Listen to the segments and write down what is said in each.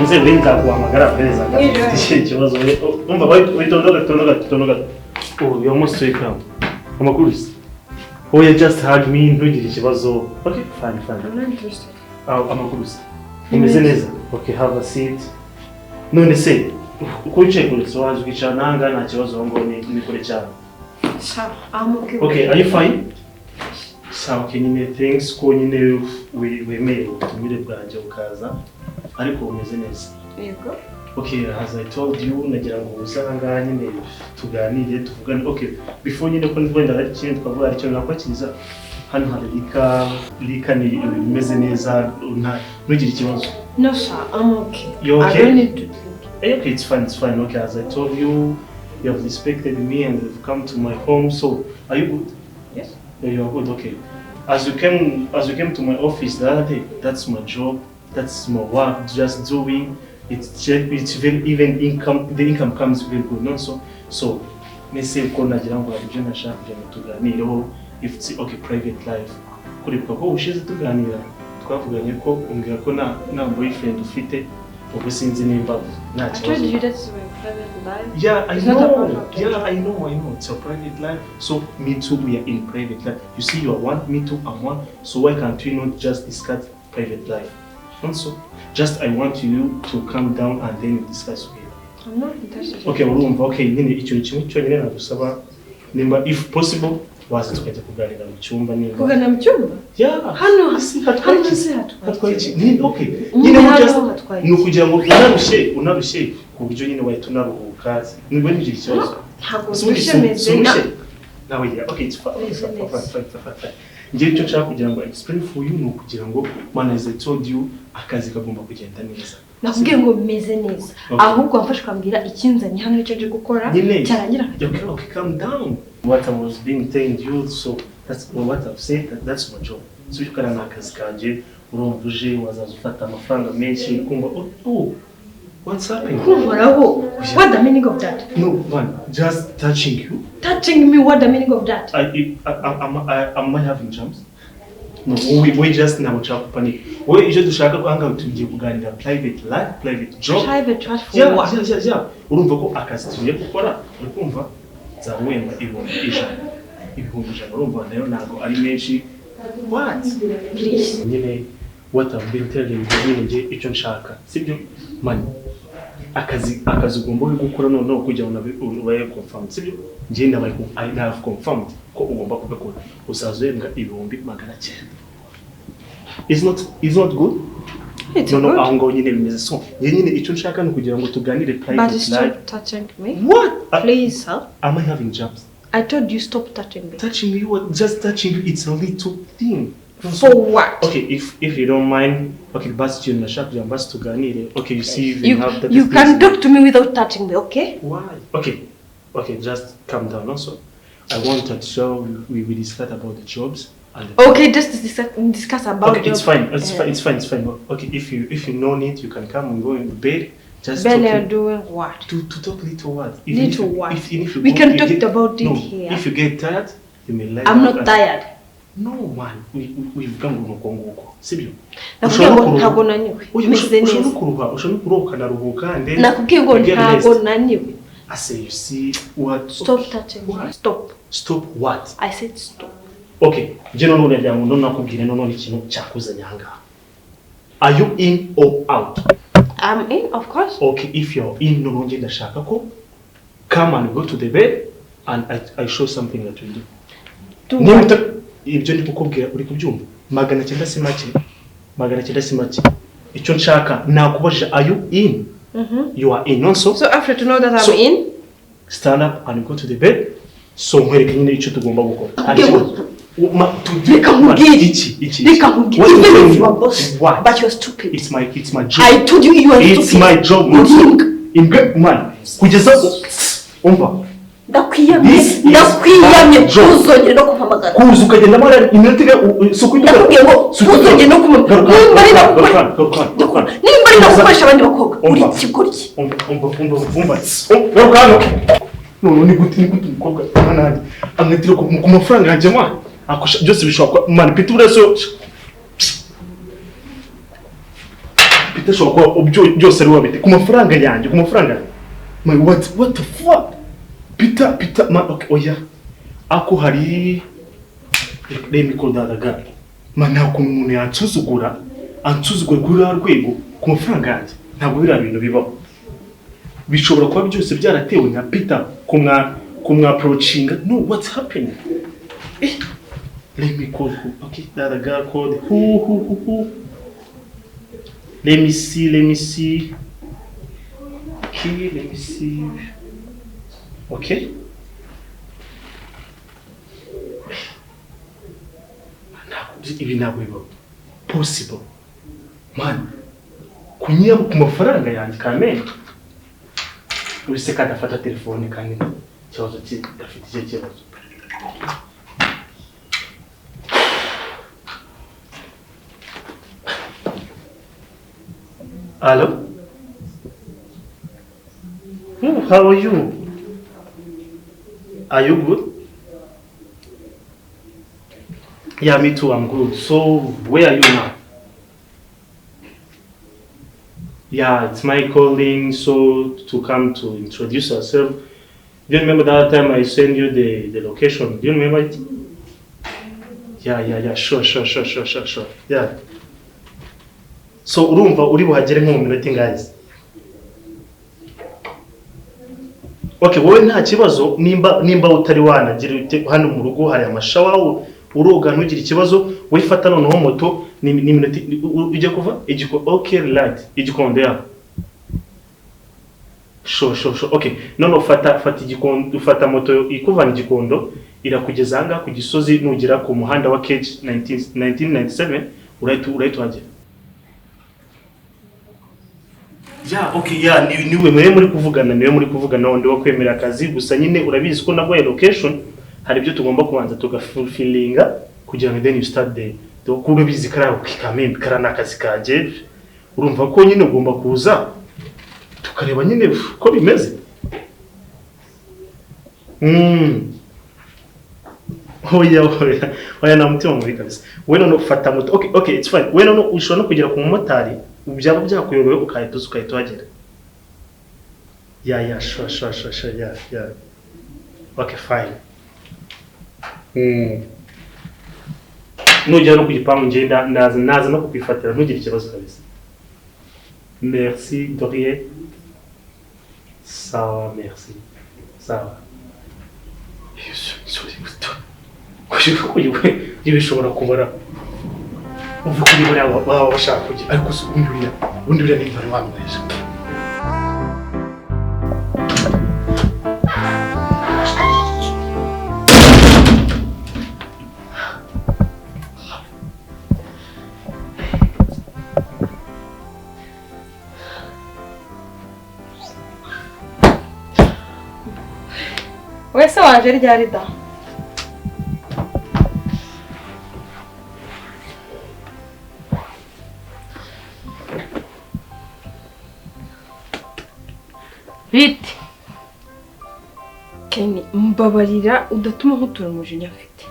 Mzee linda kuhamagara pereza ngati ikibazo umva witondoga oh you almost wake up amakuru oh you just hug me ntugire ikibazo okay fine I'm not interested. amakuru umeze neza okay have a seat none se uko wicaye kure so waje kwicara nanga nta kibazo ngo ni kure cyane I'm okay. Okay are you fine so okay nyine thanks ko nyine wemeye utumire bwanjye ukaza ariko umeze neza Yego. Okay as I told you nagira ngo uzanga nyine tuganire tuvugane okay before nyine ko ndwenda ari kintu twavuga ari cyo nakwakiriza hano hari lika ni imeze neza ntugire ikibazo. No sir, I'm okay. You okay? I don't need to drink. Okay, it's fine. Okay, as I told you, you have respected me and you've come to my home. So, are you good? Yes. Yeah, you are good. Okay. As you came to my office the other day, that's my job. That's my work. Just doing. It's very even income. The income comes very good. No, so. Me say ko nagira ngo ari byo nashaka kujya tuganireho. If it's okay, private life. Kuri ko ushize tuganira. Twavuganye ko umbwira ko na boyfriend ufite. I told you that's my private life. Yeah, I it's know. Yeah, I know. It's your private life. So me too, we are in private life. You see, you are one, me too, I'm one. So why can't we not just discuss private life? Also, just I want you to calm down and then discuss together. I'm not interested. Okay, okay. Nini icyo kimwe nyine nagusaba nimba if possible waza tukajya kuganira mu cyumba nimba. Kuganira mu cyumba? Yeah. Hano hatwaye ni okay. Nyine just nukugira ngo unarushye ku buryo nyine wahita unaruhuka. Nibwo ngira ikibazo. Ntabwo ushemeze nawe yeah, okay, it's fine. Ngiye cyo nshaka kugira ngo explain for you no kugira ngo man as I told you akazi kagomba kugenda neza. Nakubwiye ngo bimeze neza. Ahubwo wafashe kwambira ikinzanye hano icyo nje gukora cyarangira. Okay, calm down. What I was being telling you, so that's what I've said, that's my job. So you can akazi kanje urumva uje wazaza ufata amafaranga menshi kumva oh what's happening? What the meaning of that? No, man, just touching you. Touching me, what the meaning of that? Am I having jumps? No, we just now try to panic. We just dushaka kwanga tugiye kuganira private life, private job. Private life for what? Yeah. Urumva ko akazi tugiye gukora, urumva zawemba ibihumbi ijana urumva nayo ntago ari menshi. What? Please. Nyine what I've been telling you nje icyo nshaka. Sibyo? Man. Akazi ugomba gukora noneho kujya unabaye confirmed. Sibyo? Nje nabaye I have confirmed ko ugomba kugakora. Usazwembwa ibihumbi 900. It's not good. No, aho nyine bimeze so. Nyine icyo nshaka no kugira ngo tuganire private life. But stop touching me. What? Please, sir. Am I having jobs? I told you stop touching me. Touching me? What? Just touching you. It's a little thing. For what? Okay, if you don't mind, okay, basi you nashaka kugira basi tuganire. Okay, you see you have that. You can talk to me without touching me, okay? Why? Okay, just calm down. Also, I wanted to show we discuss about the jobs. Okay, just discuss about. Okay, it's fine. It's fine. Okay, if you know it, you can come and go in bed. Just Ben, doing what? To talk little what? Little what? We can talk about it here. If you get tired, you may lie. I'm not tired. No man, we've gone nguko. Sibyo? Nakubwiye ngo ntago naniwe. Ushobora kuruhuka naruhuka nde. Nakubwiye ngo ntago naniwe. I say you see what? Stop touching me. Stop. Stop what? I said stop. Okay, je none byangu ndo nakubwire none ikintu cyakuzanye hanga. Are you in or out? I'm in, of course. Okay, if you're in none nje ndashaka ko come and go to the bed and I show something that you do. Ibyo ndi kukubwira uri kubyumva 900 si make icyo nshaka nakubajije are you in? You are in also. So after to know that I'm in, stand up and go to the bed. So nkwereke nyine icyo tugomba gukora. Reka nkubwire. Even if you are boss, but you're stupid. It's my job. I told you you are stupid. It's my job. Man, kugeza umva. Ndakwiyamye uzongera no kumpamagara. Kuza ukagenda mara iminota suku ndakubwiye ngo uzongera no kumpamagara. Nimba ari nagukoresha abandi bakobwa uri kigoryi. Umva. none ni gute umukobwa nanjye amwitira ku mafaranga yanjye mwana akosha byose bishobora mwana pita uraso pita shobora byose ari wabite ku mafaranga yanjye ku mafaranga my what the fuck pita man okay oya ako hari remi kodadaga mana ko umuntu yansuzugura kuri rwego ku mafaranga yanjye ntabwo bira bintu bibaho bishobora kuba byose byaratewe na Peter kumwa approaching no what's happening let me call okay that girl called who let me see okay let me see okay ibi ntabwo bibaho possible man kunyira ku mafaranga yanjye kamene ubise kadafata telefone kandi cyozo dafite ikibazo Hello? How are you? Are you good? Yeah, me too, I'm good. So, where are you now? Yeah, it's my calling, so to come to introduce yourself. Do you remember that time I sent you the location? Do you remember it? Yeah, sure. Yeah. So, urumva uri buhagere nko mu minota ingahe? Okay, wowe nta kibazo nimba utari wanagira hano mu rugo hari amashawa uroga ntugira ikibazo wifata noneho moto ni minota ujye kuva okay right igikondo ya sure okay none fata igikondo ufata moto ikuvana igikondo irakugeza hanga ku gisozi nugira ku muhanda wa Cage 1997 urahita wagera. Yeah, okay, yeah, niwe muri kuvugana wonde wo kwemera akazi gusa nyine urabizi ko nabwo location hari byo tugomba kubanza tugafulfillinga kugira ngo then you start the kurubizi karaho kikamembe karana akazi kaje urumva ko nyine ugomba kuza tukareba nyine ko bimeze. Oya na mutima muri kabisa. We no ufata moto. Okay, it's fine. We no ushobora no kugera ku mumotari byaba byakuyoboye ukahita wagera. Yeah, sure, yeah. Okay, fine. Nujya no kugipangu ngenda naza no kukwifatira ntugire ikibazo kabisa. Merci, Dorier. Sawa, merci. Sawa. Ibishobora kubara uvuga kuri bari aba bashaka kujya ariko ubundi buriya ni bari wamweje. Wese waje ryari da? Bite Keni mbabarira udatuma nkutura umujinya afite.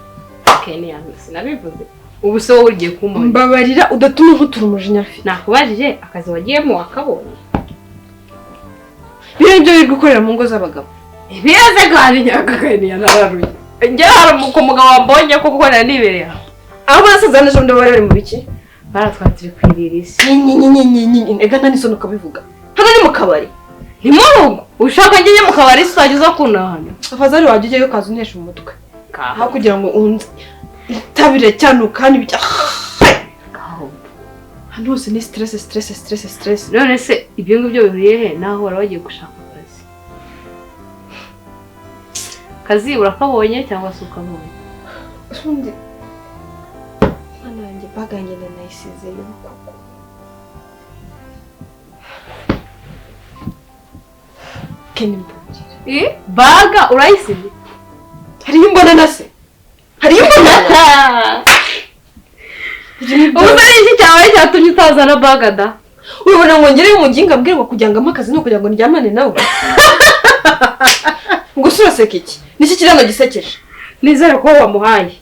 Kenia sinabivuze ubu se wowe ugiye kumubona. Mbabarira udatuma nkutura umujinya afite. Nakubajije akazi wagiyemo wakabonye. Bire byo biri gukorera mu ngo z'abagabo. Ibiyaze kandi nyakakaniya nararuye. Njye hari umugabo wambonye ko gukorera nibereye. Abo basazana ejo ndo bari mu biki? Baratwatire kwirira Nyinyi ega nani sono kabivuga. Hano ni mu kabari. Ni mu rugo. Ushaka njye mu kabari sitagiza kunahana. Afazari wagiyeyo kaza unesha umutwe. Ha kugira ngo unze itabire cyane kandi bijya. Hano hose ni stress. None se ibyo ngibyo bihuriye he naho wari wagiye gushaka akazi? Kazi urakabonye cyangwa se ukabonye? Usundi nanjye baganye na nayisize yuko Keni mbonye. Baga urayisize? Hari imbona nase. Hari imbona. Ubu iki cyawe cyatumye utazana baga da? Ubona ngo ngere mu muginga mbwirwa kugira ngo amakazi no kugira ngo ndyamane nawe. Gusura seka iki? Niki kiranga gisekeje? Nizere ko wamuhaye.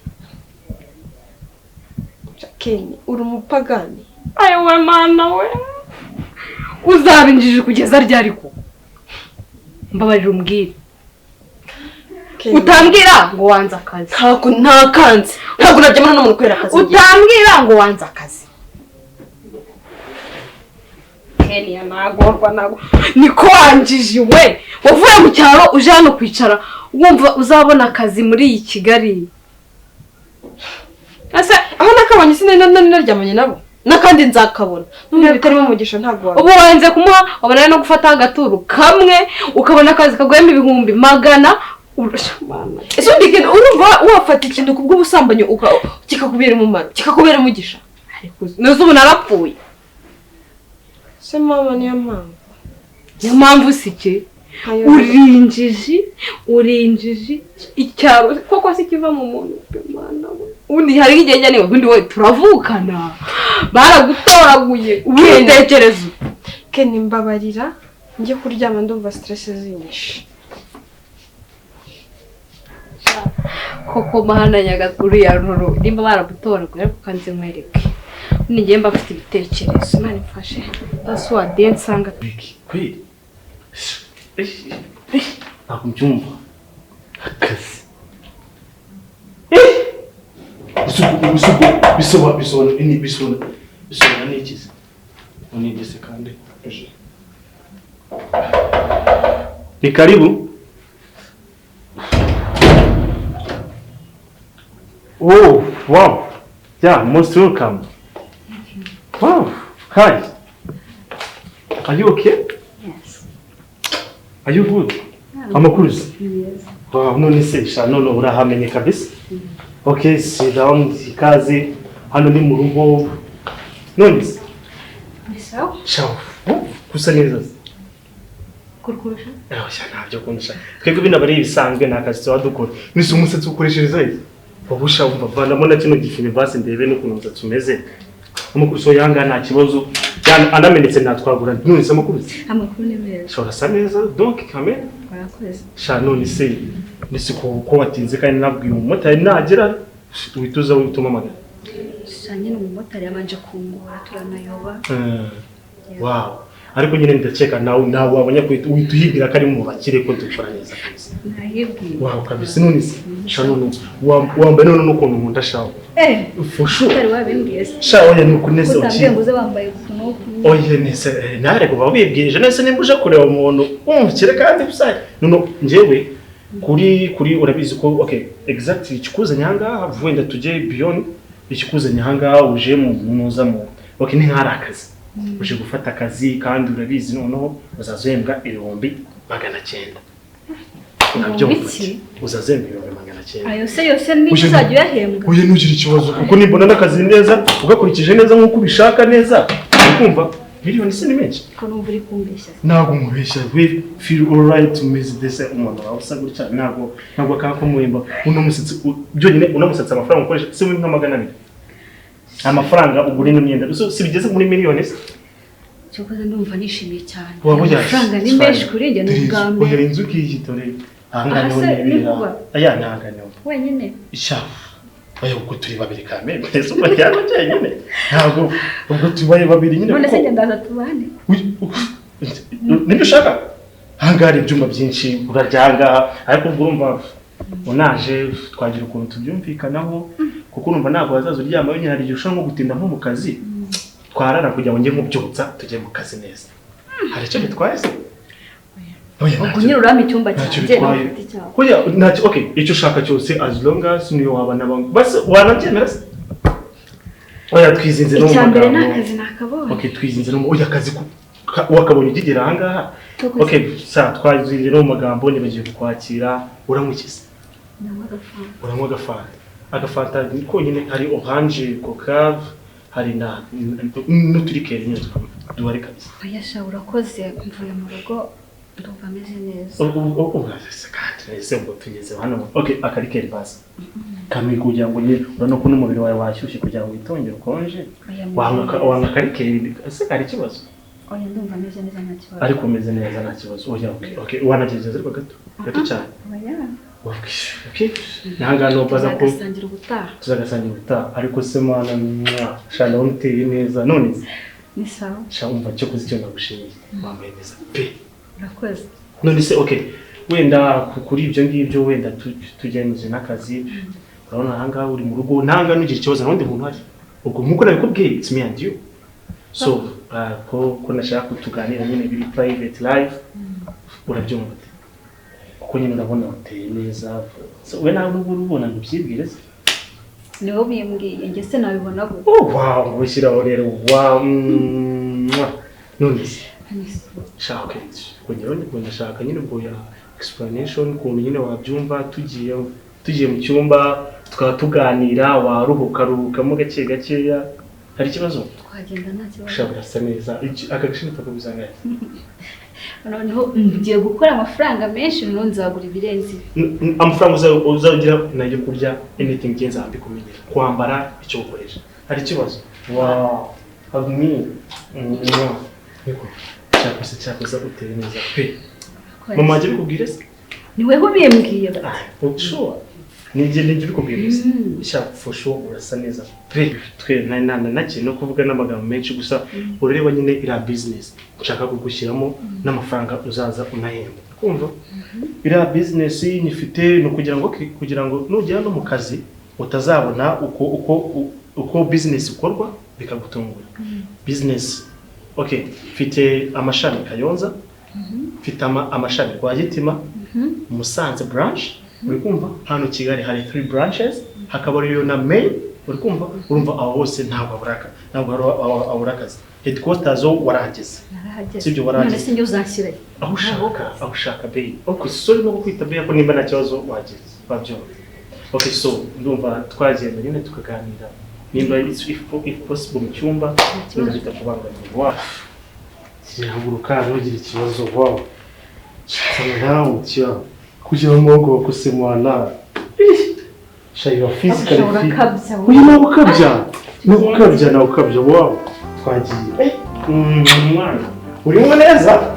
Kenya, uri umupagani. Ayo we mana we. Uzabinjije kugeza ryari ko? Mbabarira umbwire. Utambwira ngo wanze akazi. Nta kanzi. Ntabwo najyamana n'umuntu kwera akazi. Utambwira ngo wanze akazi. Kenia nago. Niko wanjije we. Wavuye mu cyaro uje hano kwicara wumva uzabona akazi muri iyi Kigali. Ase aho nakabonye naryamanye nabo. Nakandi nzakabona. Nubwo bitarimo umugisha ntago wawe. Ubu wanze kumuha wabona no gufata agaturu kamwe ukabona akazi kagwemo ibihumbi 100. Ese ndikene urumva wafata ikintu kubw'ubusambanyi kikakubera umumaro, kikakubera umugisha. Ariko nuzubu narapfuye. Se mama niyo mpamvu. Niyo mpamvu sike. Urinjiji icyaro koko sikiva mu muntu Imana we. Undi hari igihe cyane ubundi we turavukana. Baragutoraguye. Ubitekerezo. Keni mbabarira njye kuryama ndumva stress zinyishe. Koko mahana nyagakuru ya ruro nimba baragutoraguye ariko kanze nkwereke. Ngiye mba afite ibitekerezo nani mfashe. Daswa densanga kweli. Ntabwo mbyumva akazi bisobanura n'ikizi unigeze kandi ni karibu. Oh wow, yeah, most welcome. Wow, hi, are you okay? Yes. Are you good? Amukorere. Yes. Wow, none se shano no urahamenye kabisa. Okay, sit down, ikaze hano ni mu rugo. None se? Bisa? Ciao. Kusa neza. Kurkurusha? Ntabyo kunsha. Twebwe binabari ibisanzwe nakazi twadukora. Nise umusatsi ukoreshereza iki? Wabusha umva vanamo na kino gifini basi ndebe no kuntu umusatsi umeze. Amukorere yanga nta kibazo. Anamenetse natwagura. None se amukorere? Amakuru ni meza. Shora sa neza donc kamera. Barakoze. Shano nise ko watinze kandi nabwiye umumotari nagera wituza wituma magana. Shanye n'umumotari yamanje kungura turanayoba. Wow. Ariko nyine ndakeka nawe wabanya uhituhigira kari mu bakire ko dukora neza kabisa. Nahibwiye. Wow kabisa none se. Shano wambaye none no kuntu nkunda shawo. For sure. Utari wabimbwiye se. Shawo ya nukuneze uki. Utambiye nguze wambaye kuno. Oye nese nare ko babibwirije nese nimbuje kureba umuntu umukire kandi bisaya. Nuno njewe kuri urabizi ko okay exactly ikikuzanya hanga wenda tujye beyond ikikuzanya hanga uje mu muza mu okay ni nkara akazi uje gufata akazi kandi urabizi noneho uzazembwa 900. Nabyo uzazembwa 900. Ayo se yose ni uzajya yahembwa. Uye nugire ikibazo kuko nimbona n'akazi neza ugakurikije neza nkuko ubishaka neza ukumva miliyoni se ni menshi. Ko numva uri kumbeshya. Ntabwo mubeshya we feel all right to miss this umuntu wasa gutya ntabwo akako muhemba uno musatsi byonyine unamusatsi amafaranga ukoresha se muri 200. Amafaranga ugura n'imyenda si bigeze muri miliyoni se. Cyokoze ndumva nishimiye cyane. Amafaranga ni menshi kuri njye n'ubwambe. Oya inzuki yitore ahangana n'ibira. Aya ntangana. Wenyine. Ishafu. Oya uko turi babiri kamere ese ubajyana cyane. Ntabwo ubwo tubaye babiri nyine. None se ndaza tubane. Nibyo ushaka? Hangari ibyumba byinshi uraryanga ariko urumva unaje twagira ukuntu tubyumvikanaho kuko urumva ntabwo wazaza uryama wenyine hari igihe ushaka nko gutinda nko mu kazi twarara kugira ngo njye mubyutsa tujye mu kazi neza. Hari icyo bitwaye se? Ubwo nyine urama icyumba cyanjye n'ufite cyawe. Oya ntacyo okay icyo ushaka cyose as long as niyo wabana bangu basi wanabyemera se? Oya twizinze no mu magambo. Icyambere nakazi nakabonye. Okay twizinze no oya akazi wakabonye ugigera ahangaha. Okay sa twazinze no mu magambo nibagiye kukwakira uramukiza. Uranywa agafanta ko nyine hari orange coca hari na nutrikeri nyine duhari kabisa. Oya sha urakoze mvuye mu rugo ndumva meze neza. Urase kandi ese ngo tugeze hano. Okay akarikeri basi. Kamwe kugira ngo nyine urano ko n'umubiri wawe washyushye kugira ngo witongere ukonje. Wanga akarikeri ese ari kibazo. oya ndumva meze neza nta kibazo ariko umeze neza nta kibazo oya okay wanageze ariko gato cyane oya okay nanga no baza ko tuzagasangira ubutaha ariko se mwana shana umuteye neza none ni sawa umva cyo kuzi cyo nagushimiye wambaye neza pe urakoze none se okay wenda kuri ibyo ngibyo wenda tugenze n'akazi urabona hanga uri mu rugo ntanga nugira ikibazo n'undi muntu hari ubwo nkuko nabikubwiye it's me and you so ko nashaka kutuganira nyine biri private life urabyumva kuko nyine urabona uteye neza so we nawe ubona ntubyibwire se niho bimbwiye nge se nabibona gute wow ushyiraho rero wow none shaka kongera ngo ndashaka nyine ubwo ya explanation ku nyine wabyumva tugiye mu cyumba tukaba tuganira waruhukamo gake gakeya hari ikibazo twagenda nta kibazo ushobora sa neza akagashini takubizanga noneho ngiye gukora amafaranga menshi none nzagura ibirenze amafaranga uzagira nayo kurya anything genza mbikumenyera kwambara icyo ukoresha hari ikibazo wow agni niko cyakoze uteye neza pe mama aje bikubwire se niwe ho bimbwiye sure nigende uri kubwira se ishaka for sure urasa neza pe twe nake no kuvuga n'amagambo menshi gusa urareba nyine ira business nshaka kugushyiramo n'amafaranga uzaza unahemba kumva ira business nifite no kugira ngo nugera no mu kazi utazabona uko business ikorwa bikagutungura business okay mfite amashami Kayonza mfite amashami kwa Gitima Musanze branch uri kumva hano Kigali hari 3 branches hakaba rero na main uri kumva urumva aho hose ntabwo aburakazi headquarters warageze sibyo warageze none se njye uzanshyirayo aho ushaka bay okay sorry no kwita bay ko nimba na kibazo wageze babyo okay so ndumva twagenda nyine tukaganira nimba if possible mu cyumba nzita kubangamira wa kirahaguruka ntugira ikibazo wow nawe cyo kugira ngo kusemwana shayiba physically uyu nawe ukabya wow twagiye mwana urimo neza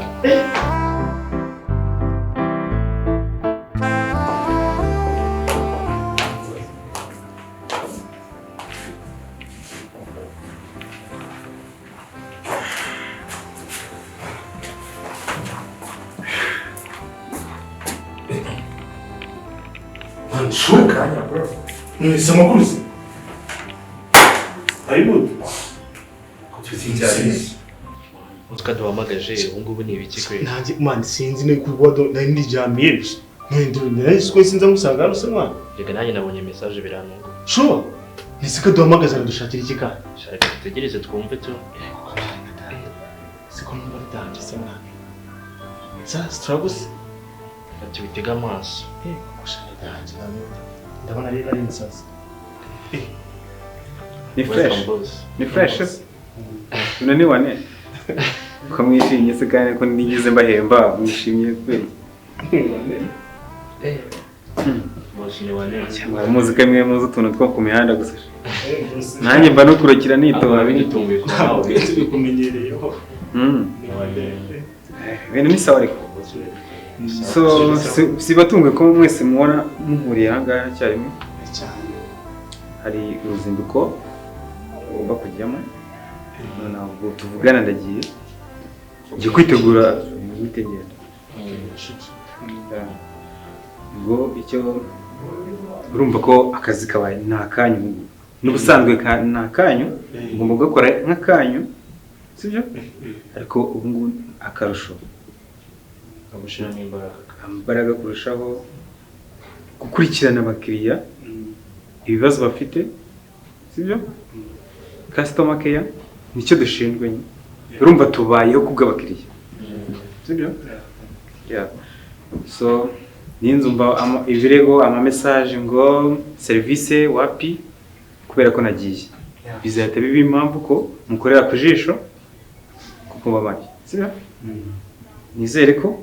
Shuka, bro. Nisema kuzi. Ayibu. Kutuzinjari. Utkado wamagaje ubungubu ni ibiki kwe? Nanjye man sinzi ne kubodo nari njamiye. Nari sinza musanga aruse mwana. Rega nanjye nabonye message biranunga. Sure. Nisika duhamagaza dushakira ikikana. Shaka tutegereze twumve tu. Siko numva bitanje se mwana. Za struggles. Ati bitega amaso. Ndabona ari insazi. Ni fresh. Unaniwane. Ko mwishimye se kandi ko nigeze mbahemba mwishimye kweli. Bosi ni wane. Cyangwa muzika mwe muzi utuntu two ku mihanda gusa. Nanjye mba no kurokira nitora binitunguye ko nawe kumenyereyeho. Ni wane. Bene ni sawa ariko. So sibatungue ko mwese mubona muhuriye ahangaha cyarimwe hari uruzinduko ugomba kujyamo ntabwo tuvugana ndagiye ngiye kwitegura gutegera ngo icyo urumva ko akazi kabaye nta kanyu n'ubusanzwe nta kanyu ngomba gukora nk'akanyu sibyo ariko ubu ngubu akarusho agushiramo imbaraga kurushaho gukurikirana abakiriya ibibazo bafite sibyo customer care nicyo dushinzwe urumva tubayeho kubw'abakiriya sibyo yeah so ninzumva ibirego message ngo service wapi kubera ko nagiye bizahita biba impamvu ko mukorera ku jisho kuko babanye sibyo nizere ko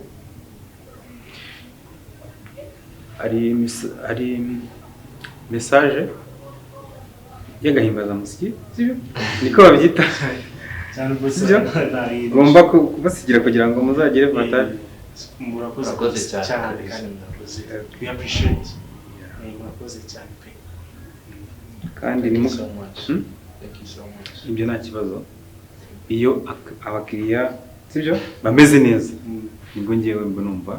ari message y'agahimbaza musiki sibyo niko babyita cyane rwose Sibyo? Ugomba kubasigira kugira ngo muzagere vatari. murakoze cyane kandi murakoze. We appreciate. Murakoze cyane pe. Kandi ni so much. Thank you so much. ibyo nta kibazo. Iyo abakiriya sibyo bameze neza nibwo ngewe mba numva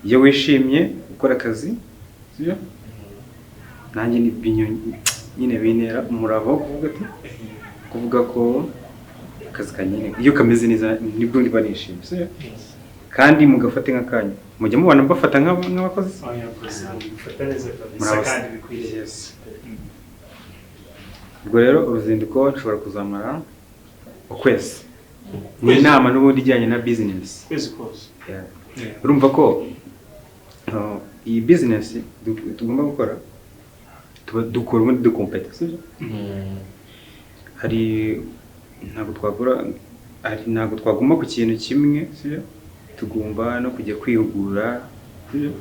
iyo wishimye ukora akazi sibyo nanjye ni nyine binera umurava kuvuga ko akazi kanyine iyo kameze neza nibwo ndiba nishimye sibyo kandi mugafate nk'akanya mujya mubana mbafata nk'abakozi Mufata neza kabisa kandi bikwiriye. ubwo rero uruzinduko nshobora kuzamara ukwezi ni inama n'ubundi ijyanye na business Kwezi kose. urumva ko iyi business tugomba gukora dukora ubundi dukompeta sibyo hari ntabwo twaguma ku kintu kimwe sibyo tugomba no kujya kwihugura sibyo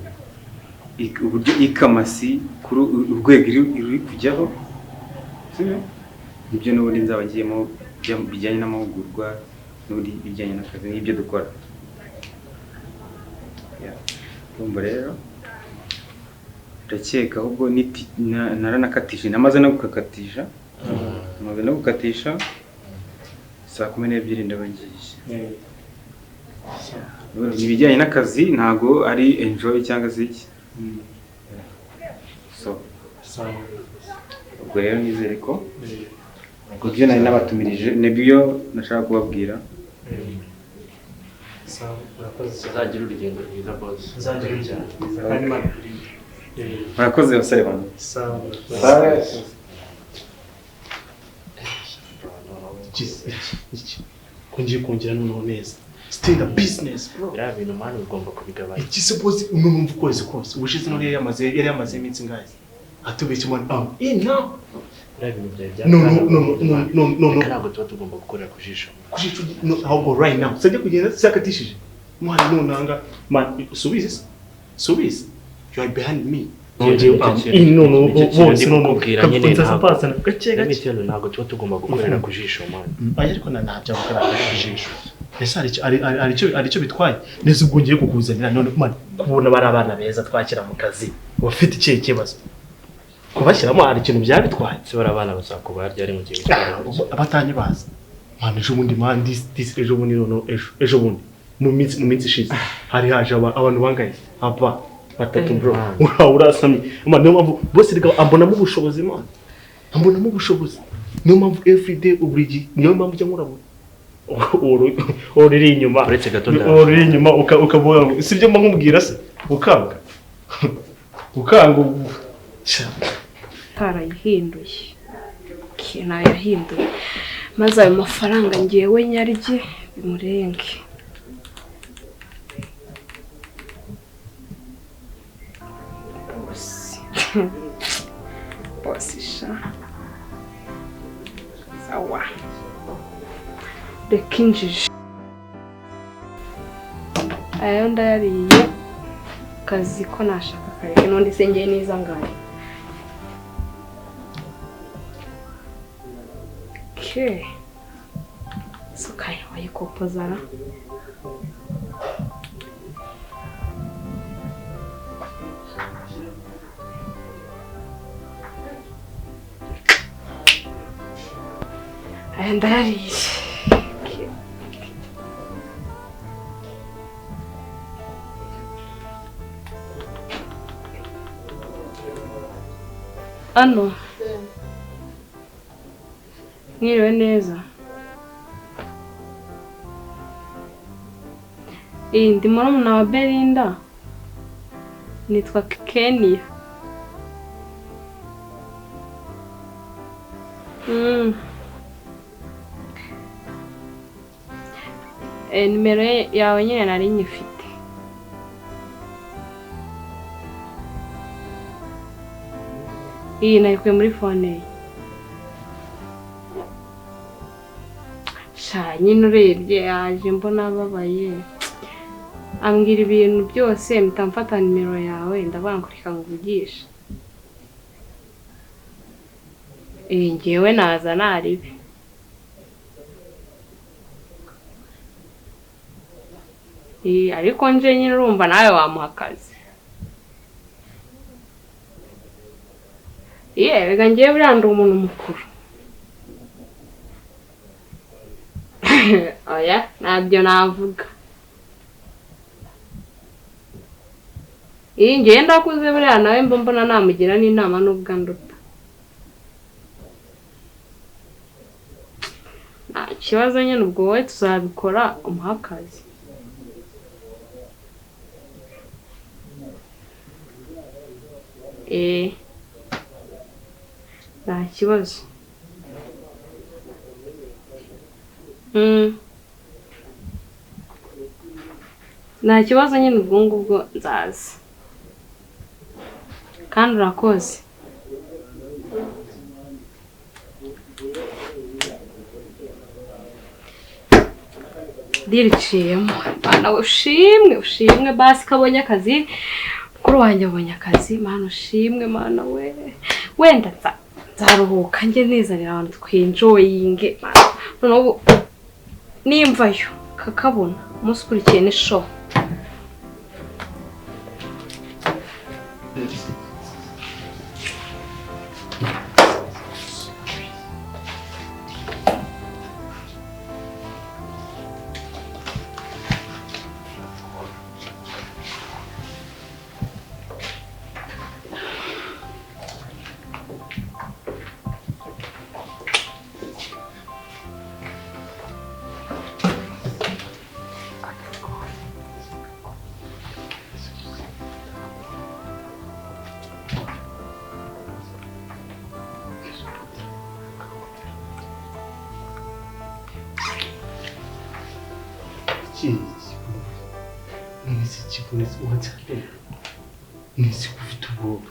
uburyo ikamasi kuri urwego iri kujyaho sibyo nibyo n'ubundi nzaba ngiyemo bijyanye n'amahugurwa n'ubundi bijyanye n'akazi n'ibyo dukora. Urumva rero ndakeka ahubwo naranakatije namaze no gukakatisha saa 12 ndaba ngiye. Ibijyanye n'akazi ntago ari enjoy cyangwa se iki. So ubwo rero nizere ko ibyo nari nabatumirije nibyo nashaka kubabwira. Uzagira urugendo rwiza boss. Uzagira urugendo rwiza kandi Imana ikurinde. Murakoze basore bano. Sawa. Kungiye kongera noneho neza. Still a business bro. Biriya bintu mani ugomba kubigabanya. Iki suppose umuntu ukwezi kose ubushize no yari yamaze iminsi ngahe. Atubeshye mwana now. Biriya bintu bya No. ntabwo tuba tugomba gukorera ku jisho. Kujisho no ahubwo right now. Sajya kugenda sakatishije. Mwana nonanga man subize. You are behind me. No. Ntabwo tuba tugomba gukorera ku jisho mani. Ariko ntabyo gukora ku jisho. Ese aricyo bitwaye. Nese ubwo ngiye kukuzanira none man kubona bari abana beza twakira mu kazi. Bafite ikihe kibazo. Kubashyiramo hari ikintu byabitwaye. Se bari abana bazakubarya ari mu gihe abatanye baza. Man ejo bundi man this ejo bundi no ejo bundi mu minsi ishize hari haje abantu bangaye aba batatu bro urasamye man no mpamvu bose riga ambonamo ubushobozi man ambonamo ubushobozi no mpamvu everyday uburigi niyo mpamvu cyo nkurabo uri inyuma uretse gato uri inyuma ukavuga sibyo mba nkubwira se ukanga tarayihinduye yahinduye maze ayo mafaranga ngewe nyarye bimurenge. Bosisha sawa reka injiji ayo ndayariye kazi ko nashaka kare n'undi se ngiye niza ngari. Okay. So kaya wayikopozara. And that is ano mwiriwe neza. Ndi murumuna wa Belinda. Nitwa Kenia. Nimero yawe nyine nari nyifite. Iyi nayikuye muri phone ye. Nyine urebye yaje mbona ababaye ambwira ibintu byose mpita mfata nimero yawe ndabankurika ngugisha. Ngewe naza naribe ariko nje nyine urumva nawe wamuha akazi. Reka ngiye buriya ndi umuntu mukuru. Oya ntabyo navuga. Ngiye ndakuze buriya nawe mbona namugira n'inama n'ubwo nduta. Nta kibazo nyine ubwo wowe tuzabikora umuha akazi. Nta kibazo. Nta kibazo nyine ubwo ngubwo nzaza. Kandi urakoze. Diriciyemo. Bana ushimwe basi kabonye akazi. Kuri wanjye abonye akazi, mana ushimwe mana we. Wenda nzaruhuka njye nizanira abantu twinjoyinge. Noneho nimvayo kakabona umunsi ukurikiye ni show. Nisi kufite ubwoba.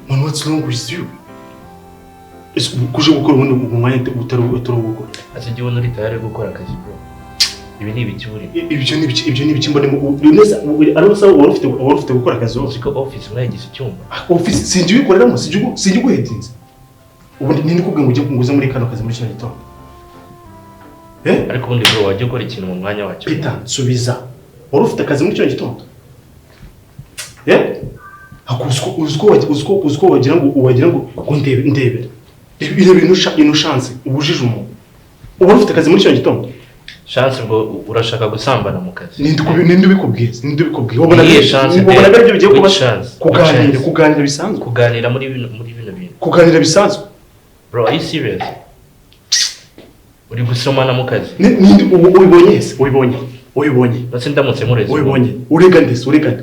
Man, what's wrong with you? Kuje gukora ubundi mu mwanya utarabukora. Ati njye ubona uri tayari gukora akazi bro. Ibi ni ibikiburi. Ibyo ni ibiki mbonemo. Neza arabasa warufite gukora akazi wose. Ko office mwayigize icyumba. Office sinjye ubikoreramo, sinjye guhedinze. Ubundi ni nikubwe ngo ujye kunguza muri kano kazi muri kino gitondo. Ariko ubundi bro wajye gukora ikintu mu mwanya wacyo. Peter subiza. Warufite akazi muri kino gitondo. Uzko wagira ngo ndebera. Ibi bintu chance ubujije umuntu. Warufite akazi muri kino gitondo. Chance ngo urashaka gusambana mu kazi. Ninde ubikubwiye? Wabona byo bigiye kuba kuganira bisanzwe. Kuganira muri bino bintu. Kuganira bisanzwe. Bro, are you serious? Uri gusomana mu kazi. Ninde ubibonye. Basi ndamutse murezi. Ubibonye. Urega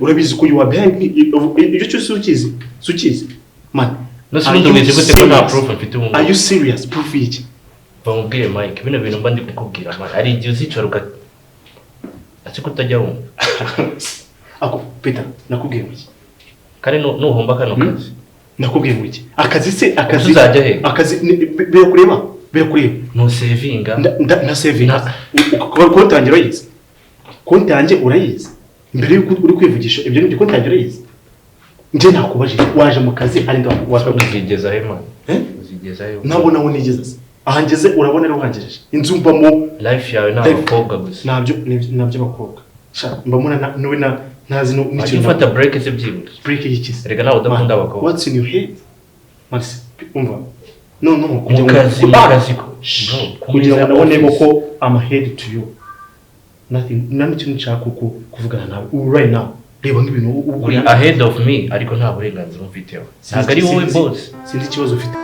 urabizi ko you are behind me. Ibyo cyose sukizi. Man. Nasubindo wize gute ko nta proof mfite ubu. Are you serious? Proof iki? Bamubwire Mike, bino bintu mba ndi kukubwira man. Ari igihe uzicara ati kutajya wumva. Ako Peter, nakubwiye iki? Kare nuhomba kano kazi. Nakubwiye iki? Akazi uzajya he? Akazi birakureba. No savinga. Na savinga. Konti yanjye urayizi. Konti yanjye urayizi. Mbere yuko uri kwivugisha ibyo ni konti yanjye urayizi. Nje nakubajije waje mu kazi ari uzigeza he man? Uzigeza he? Nawe nigeze. Ahangeze urabona rero hangejeje. Inzu mbamo life yawe n'abakobwa gusa. Nabyo bakobwa. Sha mbamuna nowe nazi n'ikintu. Ufata break ese byibura. Break y'ikisi. Rega nawe udakunda abakobwa. What's in your head? Max, umva. No. Mu kazi ko. Kugira ngo nabone ko I'm head to you. Nani kintu nshaka kuvugana nawe. Right now. Reba nk'ibintu uri ahead of me ariko nta burenganzira mfiteho. Ntabwo ari wowe boss. Sindi kibazo ufite.